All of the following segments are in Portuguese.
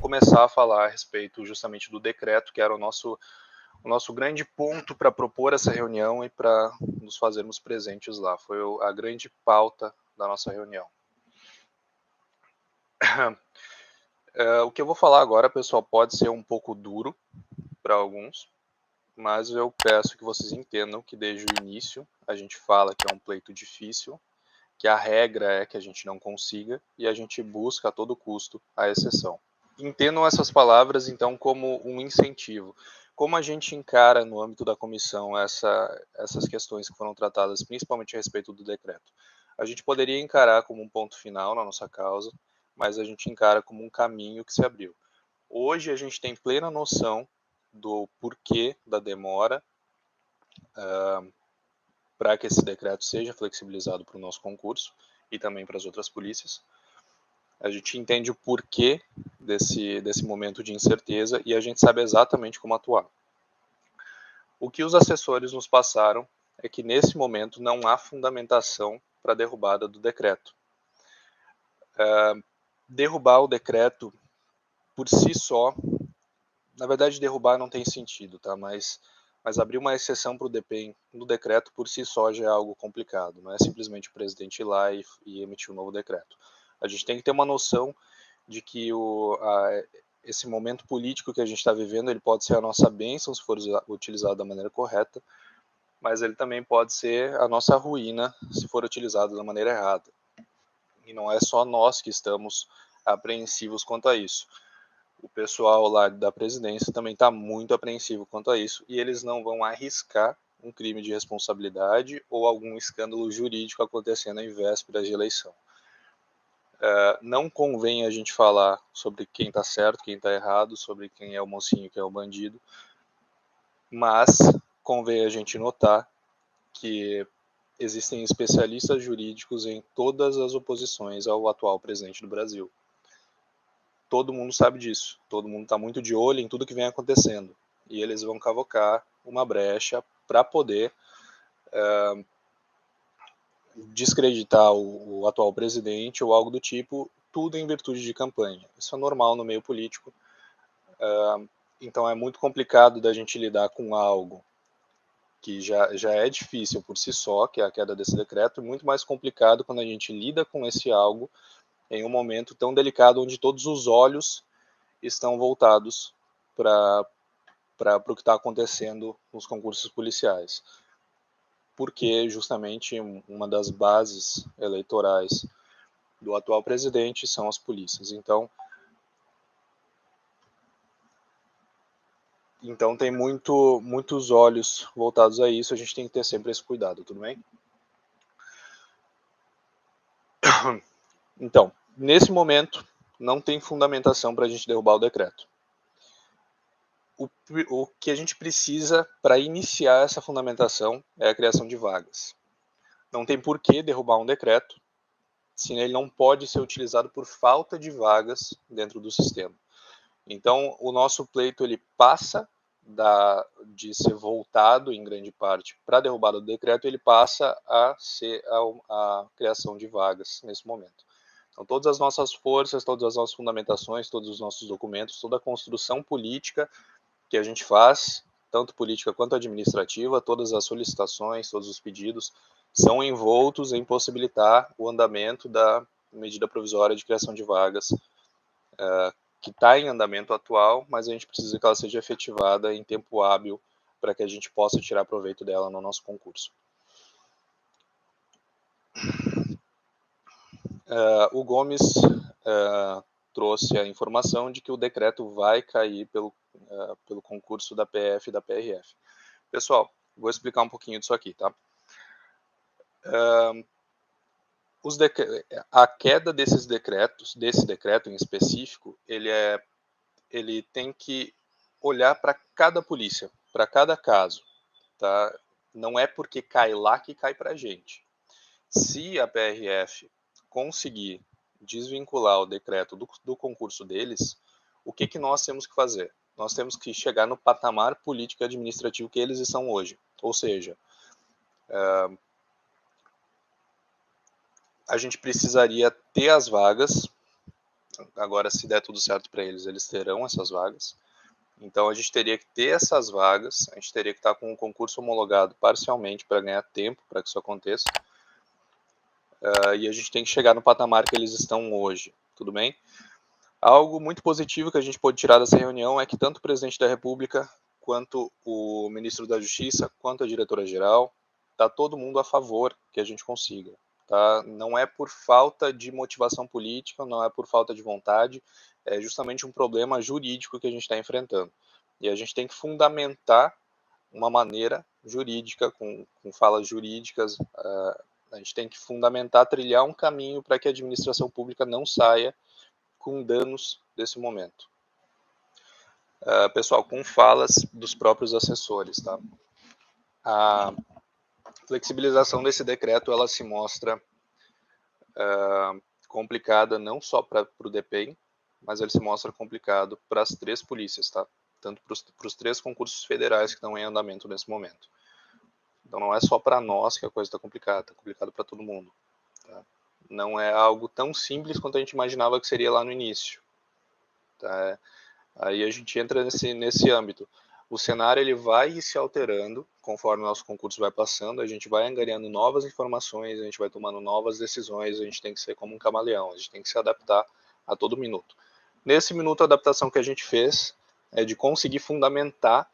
começar a falar a respeito justamente do decreto, que era o nosso grande ponto para propor essa reunião e para nos fazermos presentes lá. Foi a grande pauta da nossa reunião. O que eu vou falar agora, pessoal, pode ser um pouco duro para alguns, mas eu peço que vocês entendam que desde o início a gente fala que é um pleito difícil, que a regra é que a gente não consiga e a gente busca a todo custo a exceção. Entendam essas palavras, então, como um incentivo. Como a gente encara no âmbito da comissão essas questões que foram tratadas, principalmente a respeito do decreto? A gente poderia encarar como um ponto final na nossa causa, mas a gente encara como um caminho que se abriu. Hoje a gente tem plena noção do porquê da demora para que esse decreto seja flexibilizado para o nosso concurso e também para as outras polícias. A gente entende o porquê desse momento de incerteza e a gente sabe exatamente como atuar. O que os assessores nos passaram é que nesse momento não há fundamentação para a derrubada do decreto. Derrubar o decreto por si só, na verdade derrubar não tem sentido, tá? Mas abrir uma exceção para o DPEM no decreto por si só já é algo complicado, não é simplesmente o presidente ir lá e emitir um novo decreto. A gente tem que ter uma noção de que esse momento político que a gente está vivendo, ele pode ser a nossa bênção se for utilizado da maneira correta, mas ele também pode ser a nossa ruína se for utilizado da maneira errada. E não é só nós que estamos apreensivos quanto a isso. O pessoal lá da presidência também está muito apreensivo quanto a isso, e eles não vão arriscar um crime de responsabilidade ou algum escândalo jurídico acontecendo em vésperas de eleição. Não convém a gente falar sobre quem está certo, quem está errado, sobre quem é o mocinho, quem é o bandido, mas convém a gente notar que existem especialistas jurídicos em todas as oposições ao atual presidente do Brasil. Todo mundo sabe disso, todo mundo está muito de olho em tudo que vem acontecendo, e eles vão cavocar uma brecha para poder descreditar o atual presidente ou algo do tipo, tudo em virtude de campanha. Isso é normal no meio político, então é muito complicado da gente lidar com algo que já é difícil por si só, que é a queda desse decreto, e muito mais complicado quando a gente lida com esse algo em um momento tão delicado onde todos os olhos estão voltados para o que está acontecendo nos concursos policiais. Porque justamente uma das bases eleitorais do atual presidente são as polícias. Então tem muitos olhos voltados a isso, a gente tem que ter sempre esse cuidado, tudo bem? Então, nesse momento, não tem fundamentação para a gente derrubar o decreto. O que a gente precisa para iniciar essa fundamentação é a criação de vagas. Não tem por que derrubar um decreto, se ele não pode ser utilizado por falta de vagas dentro do sistema. Então, o nosso pleito ele passa de ser voltado, em grande parte, para a derrubada do decreto, ele passa a ser a criação de vagas nesse momento. Então, todas as nossas forças, todas as nossas fundamentações, todos os nossos documentos, toda a construção política que a gente faz, tanto política quanto administrativa, todas as solicitações, todos os pedidos, são envoltos em possibilitar o andamento da medida provisória de criação de vagas, que está em andamento atual, mas a gente precisa que ela seja efetivada em tempo hábil para que a gente possa tirar proveito dela no nosso concurso. O Gomes trouxe a informação de que o decreto vai cair pelo concurso da PF e da PRF. Pessoal, vou explicar um pouquinho disso aqui, tá? A queda desses decretos, desse decreto em específico, ele tem que olhar para cada polícia, para cada caso, tá? Não é porque cai lá que cai para a gente. Se a PRF conseguir desvincular o decreto do concurso deles, o que nós temos que fazer? Nós temos que chegar no patamar político e administrativo que eles estão hoje. Ou seja, a gente precisaria ter as vagas Agora, se der tudo certo para eles, eles terão essas vagas. Então, a gente teria que ter essas vagas, a gente teria que estar com o concurso homologado parcialmente para ganhar tempo para que isso aconteça. E a gente tem que chegar no patamar que eles estão hoje, tudo bem? Algo muito positivo que a gente pode tirar dessa reunião é que tanto o presidente da República, quanto o ministro da Justiça, quanto a diretora-geral, está todo mundo a favor que a gente consiga. Tá? Não é por falta de motivação política, não é por falta de vontade, é justamente um problema jurídico que a gente está enfrentando. E a gente tem que fundamentar uma maneira jurídica, com falas jurídicas, a gente tem que fundamentar, trilhar um caminho para que a administração pública não saia com danos desse momento. Pessoal, com falas dos próprios assessores, tá? A flexibilização desse decreto, ela se mostra complicada não só para o DPEM, mas ele se mostra complicado para as 3 polícias, tá? Tanto para os 3 concursos federais que estão em andamento nesse momento. Então não é só para nós que a coisa está complicado para todo mundo. Tá? Não é algo tão simples quanto a gente imaginava que seria lá no início. Tá? Aí a gente entra nesse âmbito. O cenário ele vai se alterando conforme o nosso concurso vai passando, a gente vai angariando novas informações, a gente vai tomando novas decisões, a gente tem que ser como um camaleão, a gente tem que se adaptar a todo minuto. Nesse minuto, a adaptação que a gente fez é de conseguir fundamentar,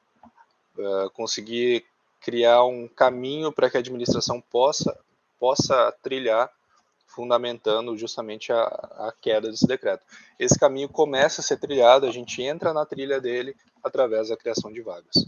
conseguir criar um caminho para que a administração possa trilhar, fundamentando justamente a queda desse decreto. Esse caminho começa a ser trilhado, a gente entra na trilha dele através da criação de vagas.